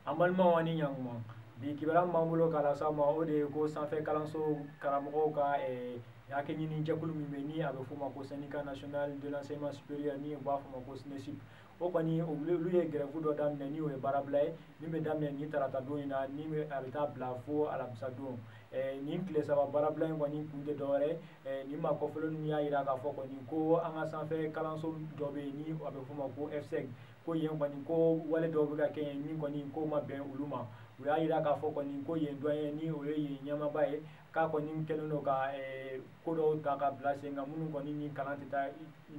Amalma wani ɲankuma bi kibara m'an bolo k'a las'aw ma o de ye ko sanfɛ kalanso karamɔgɔw ka hakɛ ɲini jɛkulu min bɛ ni a bɛ f'o ma ko syndicat national de l'enseignement supérieur ni u b'a fɔ ma ko SNESIP o kɔni olu ye grève dɔ daminɛ ni o ye baarabila ye min bɛ daminɛ ni tarata don in na ni a bɛ taa bila fo alamisa don nin tile saba baarabila in kɔni kun tɛ dɔwɛrɛ nin maa kɔfɛlen ninnu y'a jira k'a fɔ kɔni ko an ka sanfɛ kalanso dɔ bɛ yen ni a bɛ f'o ma ko FSEG ko yen kɔni ko wale dɔw bɛ ka kɛ yen min kɔni ko ma bɛn olu ma u y'a jira k'a fɔ kɔni ko yen doyen ni o ye yen ɲɛmaaba ye k'a kɔni kɛlen don ka ko dɔw ta ka bila sen kan minnu kɔni ni kalan tɛ taa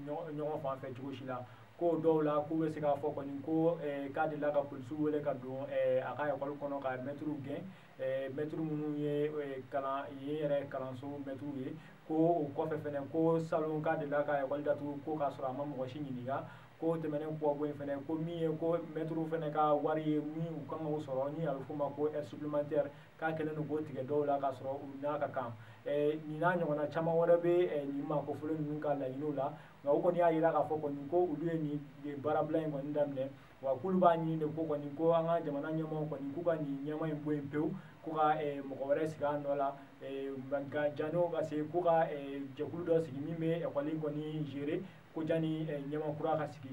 ɲɔgɔn fan fɛ cogo si la ko dɔw la k'u bɛ se k'a fɔ kɔni ko k'a delila ka polisiw wele ka don a ka ekɔli kɔnɔ ka mɛtiriw gɛn mɛtiri minnu ye kalan yen yɛrɛ kalanso mɛtiriw ye ko o kɔfɛ fɛnɛ ko salon k'a delila ka ekɔli datugu ko k'a sɔrɔ a ma mɔgɔ si ɲininka ko tɛmɛnen kɔ bɔ yen fɛnɛ ko min ye ko mɛtiriw fɛnɛ ka wari ye min u kan k'o sɔrɔ ni a bɛ f'o ma ko heure supplémentaire k'a kɛlen don k'o tigɛ dɔw la k'a sɔrɔ u n'a ka kan nin n'a ɲɔgɔnna caman wɛrɛ bɛ nin maa kɔfɛlen ninnu ka laɲiniw la nka o kɔni y'a jira k'a fɔ kɔni ko olu ye nin baarabila in kɔni daminɛ wa k'olu b'a ɲini de ko kɔni ko an ka jamana ɲɛmaaw kɔni k'u ka nin ɲɛmaa in bɔ yen pewu ko ka mɔgɔ wɛrɛ sigi a nɔ la nka janni o ka se ko ka jɛkulu dɔ sigi min bɛ ekɔli kɔni gérer ko janni ɲɛmaa kura ka sigi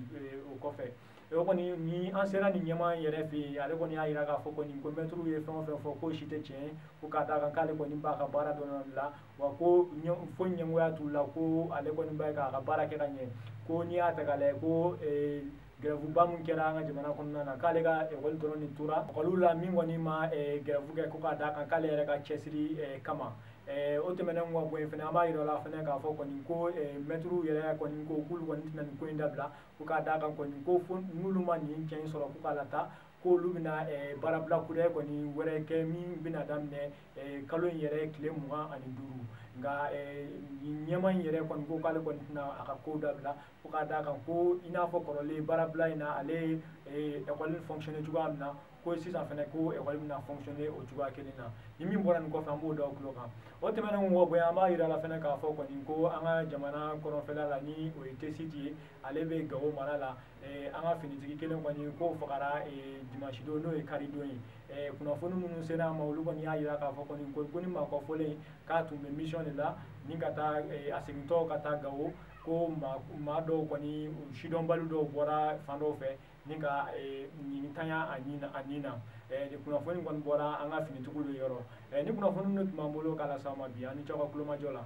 o kɔfɛ o kɔni ni an sera nin ɲɛmaa in yɛrɛ fɛ yen ale kɔni y'a jira k'a fɔ kɔni ko mɛtiriw ye fɛn o fɛn fɔ k'o si tɛ tiɲɛ ye ko k'a d'a kan k'ale kɔni b'a ka baara dɔn la wa ko fo ɲɛngoya t'u la ko ale kɔni b'a k'a ka baara kɛ ka ɲɛ ko n'i y'a ta k'a lajɛ ko grève min kɛra an ka jamana kɔnɔna na k'ale ka ekɔli dɔrɔn de tora ekɔliw la min kɔni ma grève kɛ ko k'a d'a kan k'ale yɛrɛ ka cɛsiri kama o tɛmɛnen kɔ bɔ yen fɛnɛ an b'a yira o la fɛnɛ k'a fɔ kɔni ko mɛtiriw yɛrɛ kɔni ko k'olu kɔni tɛna nin ko in dabila ko k'a d'a kan kɔni ko fo n'olu ma nin cɛn in sɔrɔ ko k'a lata k'olu bɛna baarabila kura kɔni wɛrɛ kɛ min bɛna daminɛ kalo in yɛrɛ tile 25 nka nin ɲɛmaa in yɛrɛ kɔni ko k'ale kɔni tɛna a ka ko dabila ko k'a d'a kan ko i n'a fɔ kɔrɔlen baarabila in na ale ye ekɔli fonctionner cogoya min na ko sisan fɛnɛ ko ekɔli bɛna fonctionner o cogoya kelen na ni min bɔra nin kɔfɛ an b'o da o tulo kan o tɛmɛnen kɔ bɔ yen an b'a yira la fɛnɛ k'a fɔ kɔni ko an ka jamana kɔrɔnfɛla la ni o ye T-Site ye ale bɛ Gawo mara la an ka finitigi kelen kɔni k'o fagara dimanche don n'o ye kari don ye kunnafoni minnu sera an ma olu kɔni y'a jira k'a fɔ kɔni ko ni maa kɔfɔlen k'a tun bɛ mission de la ni ka taa a segintɔ ka taa Gawo ko maa dɔw kɔni sidɔnbali dɔw bɔra fan dɔw fɛ ni ka ɲinitanya a nin na kunnafoni kɔni bɔra an ka finitigiw de yɔrɔ ni kunnafoni min tun b'an bolo k'a las'aw ma bi an ni ce aw ka tulomajɔ la